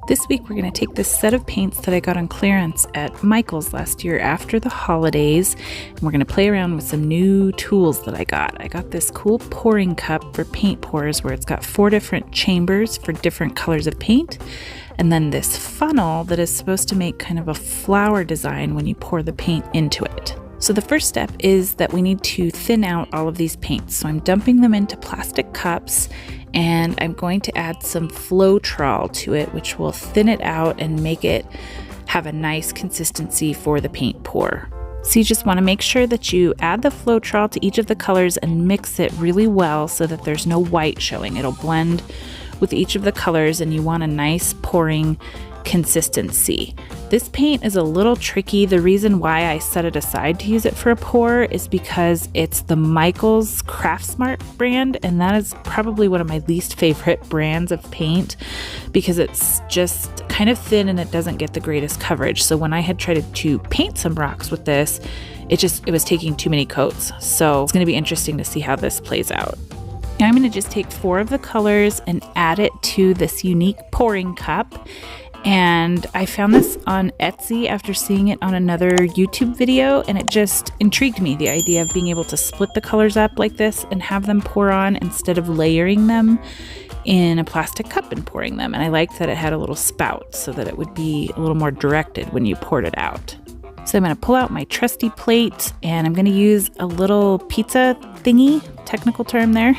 This week we're going to take this set of paints that I got on clearance at Michael's last year after the holidays, and we're going to play around with some new tools that I got. I got this cool pouring cup for paint pours where it's got 4 different chambers for different colors of paint, and then this funnel that is supposed to make kind of a flower design when you pour the paint into it. So the first step is that we need to thin out all of these paints. So I'm dumping them into plastic cups, and I'm going to add some Floetrol to it, which will thin it out and make it have a nice consistency for the paint pour. So you just want to make sure that you add the Floetrol to each of the colors and mix it really well so that there's no white showing. It'll blend with each of the colors, and you want a nice pouring consistency. This paint is a little tricky. The reason why I set it aside to use it for a pour is because it's the Michael's Craft Smart brand, and that is probably one of my least favorite brands of paint because it's just kind of thin and it doesn't get the greatest coverage. So when I had tried to paint some rocks with this, it was taking too many coats. So it's going to be interesting to see how this plays out. Now I'm going to just take 4 of the colors and add it to this unique pouring cup. And I found this on Etsy after seeing it on another YouTube video, and it just intrigued me, the idea of being able to split the colors up like this and have them pour on instead of layering them in a plastic cup and pouring them. And I liked that it had a little spout so that it would be a little more directed when you poured it out. So I'm going to pull out my trusty plate, and I'm going to use a little pizza thingy, technical term there,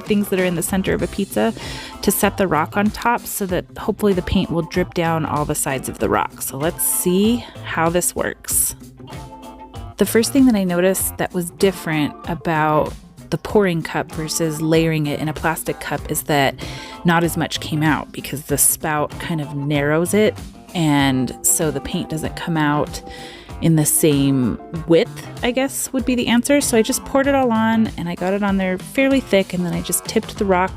things that are in the center of a pizza, to set the rock on top so that hopefully the paint will drip down all the sides of the rock. So let's see how this works. The first thing that I noticed that was different about the pouring cup versus layering it in a plastic cup is that not as much came out because the spout kind of narrows it, and so the paint doesn't come out in the same width, I guess would be the answer. So I just poured it all on, and I got it on there fairly thick, and then I just tipped the rock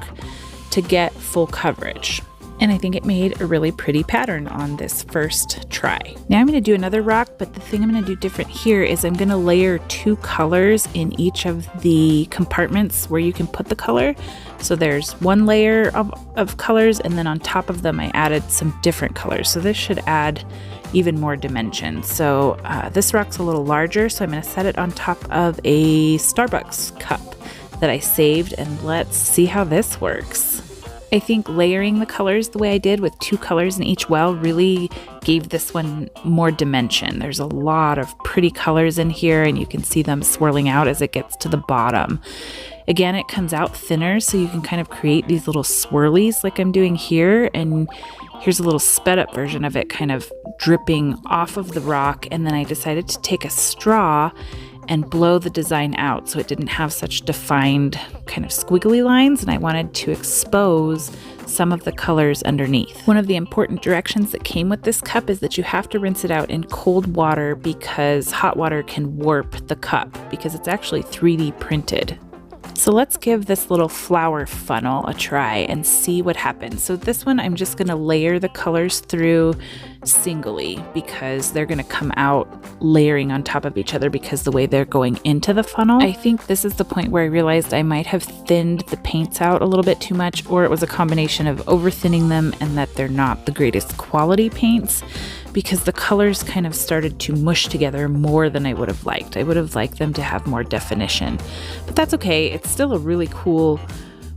to get full coverage. And I think it made a really pretty pattern on this first try. Now I'm going to do another rock, but the thing I'm going to do different here is I'm going to layer 2 colors in each of the compartments where you can put the color. So there's 1 layer of colors, and then on top of them I added some different colors. So this should add even more dimension. So this rock's a little larger, so I'm going to set it on top of a Starbucks cup that I saved, and let's see how this works. I think layering the colors the way I did with 2 colors in each well really gave this one more dimension. There's a lot of pretty colors in here, and you can see them swirling out as it gets to the bottom. Again, it comes out thinner, so you can kind of create these little swirlies like I'm doing here, and here's a little sped up version of it kind of dripping off of the rock. And then I decided to take a straw and blow the design out so it didn't have such defined kind of squiggly lines, and I wanted to expose some of the colors underneath. One of the important directions that came with this cup is that you have to rinse it out in cold water because hot water can warp the cup because it's actually 3D printed. So let's give this little flower funnel a try and see what happens. So this one, I'm just going to layer the colors through singly because they're going to come out layering on top of each other because the way they're going into the funnel. I think this is the point where I realized I might have thinned the paints out a little bit too much, or it was a combination of over thinning them and that they're not the greatest quality paints, because the colors kind of started to mush together more than I would have liked. I would have liked them to have more definition, but that's okay. It's still a really cool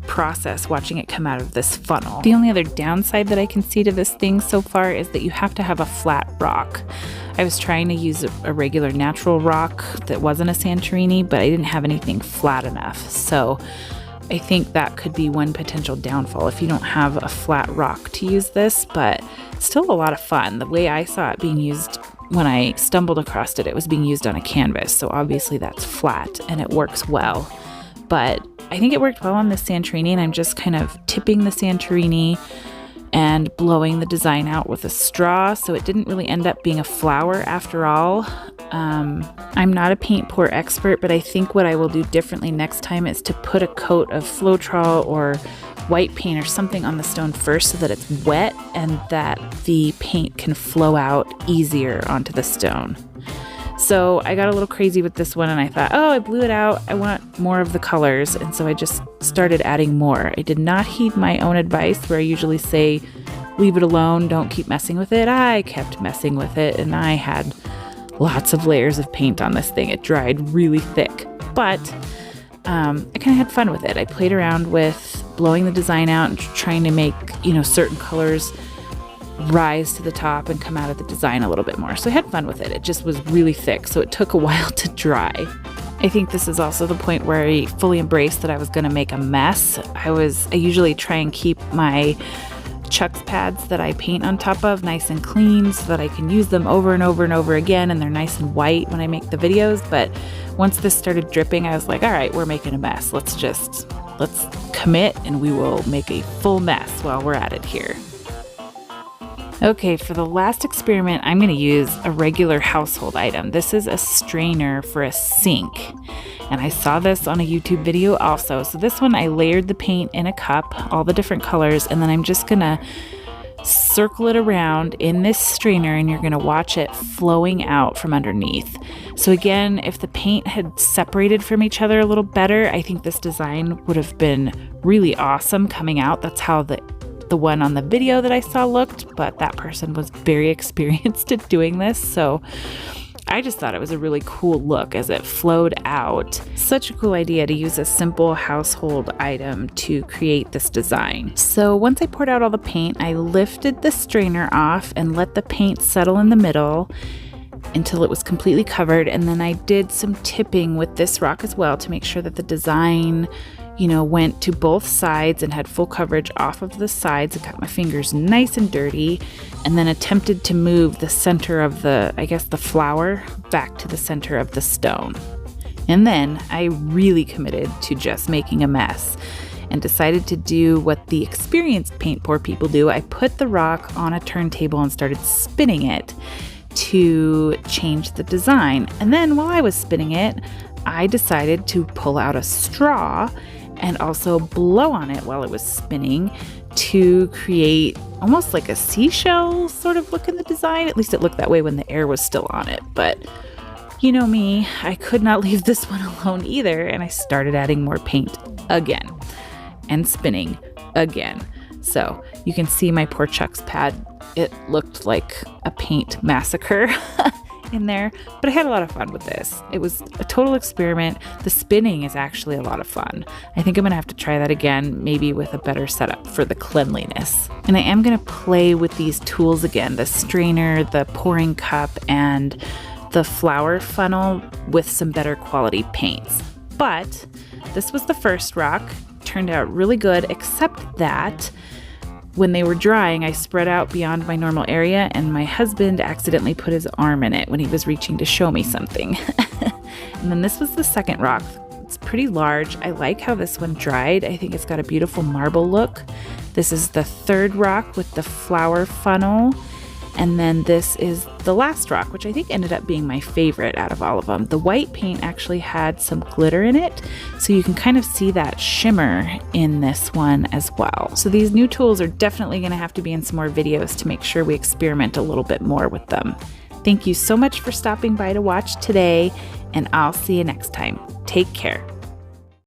process watching it come out of this funnel. The only other downside that I can see to this thing so far is that you have to have a flat rock. I was trying to use a regular natural rock that wasn't a Santorini, but I didn't have anything flat enough. So I think that could be one potential downfall if you don't have a flat rock to use this, but still a lot of fun. The way I saw it being used when I stumbled across it, it was being used on a canvas. So obviously that's flat and it works well, but I think it worked well on this Santorini, and I'm just kind of tipping the Santorini and blowing the design out with a straw, so it didn't really end up being a flower after all. I'm not a paint pour expert, but I think what I will do differently next time is to put a coat of Floetrol or white paint or something on the stone first so that it's wet and that the paint can flow out easier onto the stone. So I got a little crazy with this one, and I thought, oh, I blew it out. I want more of the colors. And so I just started adding more. I did not heed my own advice where I usually say leave it alone, don't keep messing with it. I kept messing with it, and I had lots of layers of paint on this thing. It dried really thick, but I kind of had fun with it. I played around with blowing the design out and trying to make, certain colors rise to the top and come out of the design a little bit more. So I had fun with it. It just was really thick, so it took a while to dry. I think this is also the point where I fully embraced that I was going to make a mess. I usually try and keep my Chucks pads that I paint on top of nice and clean so that I can use them over and over and over again, and they're nice and white when I make the videos. But once this started dripping, I was like, all right, we're making a mess. Let's commit, and we will make a full mess while we're at it here. Okay, for the last experiment, I'm going to use a regular household item. This is a strainer for a sink, and I saw this on a YouTube video also. So this one, I layered the paint in a cup, all the different colors, and then I'm just going to circle it around in this strainer, and you're going to watch it flowing out from underneath. So again, if the paint had separated from each other a little better, I think this design would have been really awesome coming out. That's how the one on the video that I saw looked, but that person was very experienced at doing this, so I just thought it was a really cool look as it flowed out. Such a cool idea to use a simple household item to create this design. So once I poured out all the paint, I lifted the strainer off and let the paint settle in the middle until it was completely covered, and then I did some tipping with this rock as well to make sure that the design went to both sides and had full coverage off of the sides. I got my fingers nice and dirty, and then attempted to move the center of the flower back to the center of the stone. And then I really committed to just making a mess and decided to do what the experienced paint pour people do. I put the rock on a turntable and started spinning it to change the design. And then while I was spinning it, I decided to pull out a straw and also blow on it while it was spinning to create almost like a seashell sort of look in the design. At least it looked that way when the air was still on it. But you know me, I could not leave this one alone either, and I started adding more paint again and spinning again. So you can see my poor Chucks pad. It looked like a paint massacre in there, but I had a lot of fun with this. It was a total experiment. The spinning is actually a lot of fun. I think I'm gonna have to try that again, maybe with a better setup for the cleanliness. And I am gonna play with these tools again, the strainer, the pouring cup, and the flower funnel with some better quality paints. But this was the first rock. Turned out really good, except that when they were drying, I spread out beyond my normal area, and my husband accidentally put his arm in it when he was reaching to show me something. And then this was the second rock. It's pretty large. I like how this one dried. I think it's got a beautiful marble look. This is the third rock with the flower funnel. And then this is the last rock, which I think ended up being my favorite out of all of them. The white paint actually had some glitter in it, so you can kind of see that shimmer in this one as well. So these new tools are definitely going to have to be in some more videos to make sure we experiment a little bit more with them. Thank you so much for stopping by to watch today, and I'll see you next time. Take care.